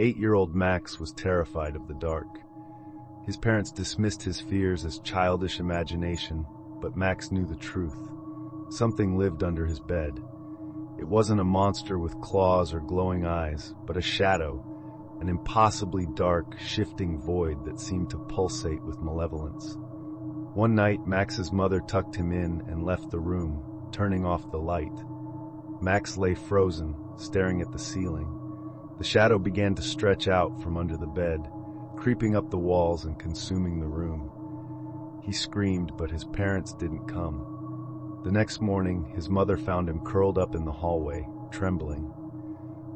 8-year-old Max was terrified of the dark. His parents dismissed his fears as childish imagination, but Max knew the truth. Something lived under his bed. It wasn't a monster with claws or glowing eyes, but a shadow, an impossibly dark, shifting void that seemed to pulsate with malevolence. One night, Max's mother tucked him in and left the room, turning off the light. Max lay frozen, staring at the ceiling. The shadow began to stretch out from under the bed, creeping up the walls and consuming the room. He screamed, but his parents didn't come. The next morning, his mother found him curled up in the hallway, trembling.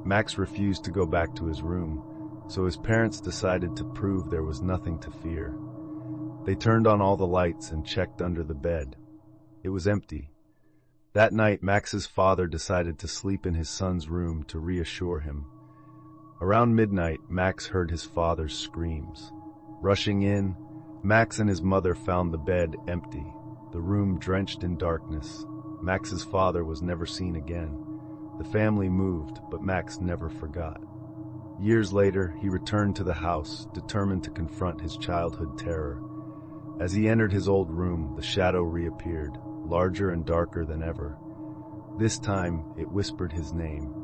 Max refused to go back to his room, so his parents decided to prove there was nothing to fear. They turned on all the lights and checked under the bed. It was empty. That night, Max's father decided to sleep in his son's room to reassure him. Around midnight, Max heard his father's screams. Rushing in, Max and his mother found the bed empty, the room drenched in darkness. Max's father was never seen again. The family moved, but Max never forgot. Years later, he returned to the house, determined to confront his childhood terror. As he entered his old room, the shadow reappeared, larger and darker than ever. This time, it whispered his name.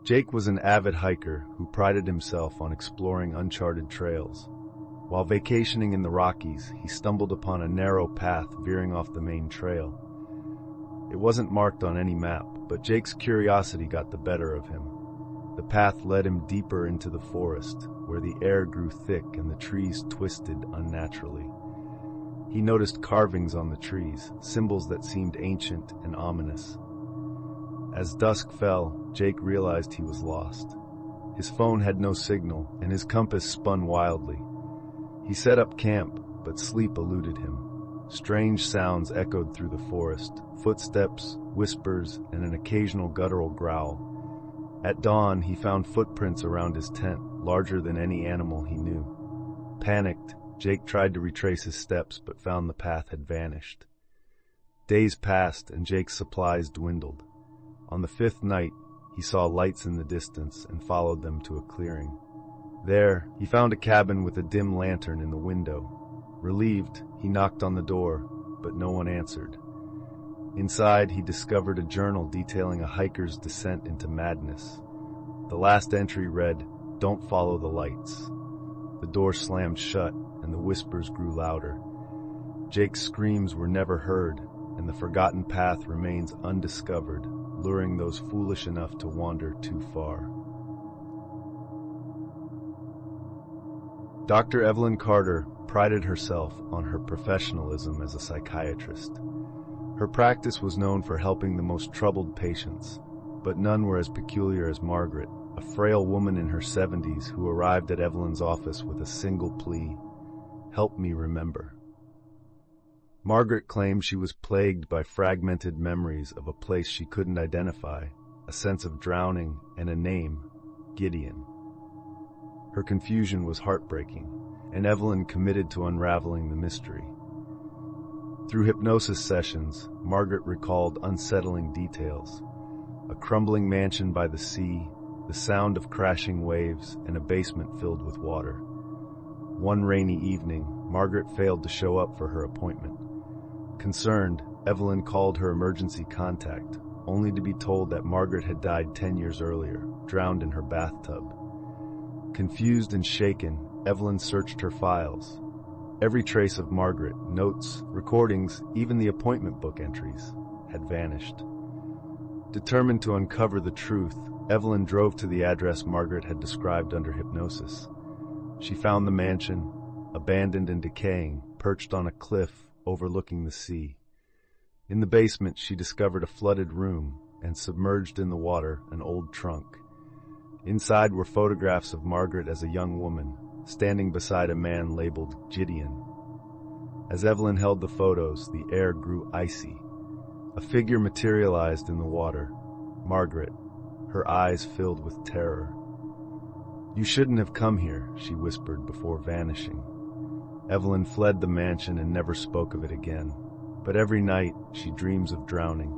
Jake was an avid hiker who prided himself on exploring uncharted trails. While vacationing in the Rockies, he stumbled upon a narrow path veering off the main trail. It wasn't marked on any map, but Jake's curiosity got the better of him. The path led him deeper into the forest, where the air grew thick and the trees twisted unnaturally. He noticed carvings on the trees, symbols that seemed ancient and ominous. As dusk fell, Jake realized he was lost. His phone had no signal, and his compass spun wildly. He set up camp, but sleep eluded him. Strange sounds echoed through the forest, footsteps, whispers, and an occasional guttural growl. At dawn, he found footprints around his tent, larger than any animal he knew. Panicked, Jake tried to retrace his steps, but found the path had vanished. Days passed, and Jake's supplies dwindled. On the 5th night, he saw lights in the distance and followed them to a clearing. There, he found a cabin with a dim lantern in the window. Relieved, he knocked on the door, but no one answered. Inside, he discovered a journal detailing a hiker's descent into madness. The last entry read, "Don't follow the lights." The door slammed shut, and the whispers grew louder. Jake's screams were never heard, and the forgotten path remains undiscovered, luring those foolish enough to wander too far. Dr. Evelyn Carter prided herself on her professionalism as a psychiatrist. Her practice was known for helping the most troubled patients, but none were as peculiar as Margaret, a frail woman in her 70s who arrived at Evelyn's office with a single plea: "Help me remember." Margaret claimed she was plagued by fragmented memories of a place she couldn't identify, a sense of drowning, and a name, Gideon. Her confusion was heartbreaking, and Evelyn committed to unraveling the mystery. Through hypnosis sessions, Margaret recalled unsettling details: a crumbling mansion by the sea, the sound of crashing waves, and a basement filled with water. One rainy evening, Margaret failed to show up for her appointment. Concerned, Evelyn called her emergency contact, only to be told that Margaret had died 10 years earlier, drowned in her bathtub. Confused and shaken, Evelyn searched her files. Every trace of Margaret, notes, recordings, even the appointment book entries, had vanished. Determined to uncover the truth, Evelyn drove to the address Margaret had described under hypnosis. She found the mansion, abandoned and decaying, perched on a cliff overlooking the sea. In the basement, she discovered a flooded room, and submerged in the water, an old trunk. Inside were photographs of Margaret as a young woman, standing beside a man labeled Gideon. As Evelyn held the photos, the air grew icy. A figure materialized in the water. Margaret, her eyes filled with terror. "You shouldn't have come here," she whispered before vanishing. Evelyn fled the mansion and never spoke of it again. But every night, she dreams of drowning.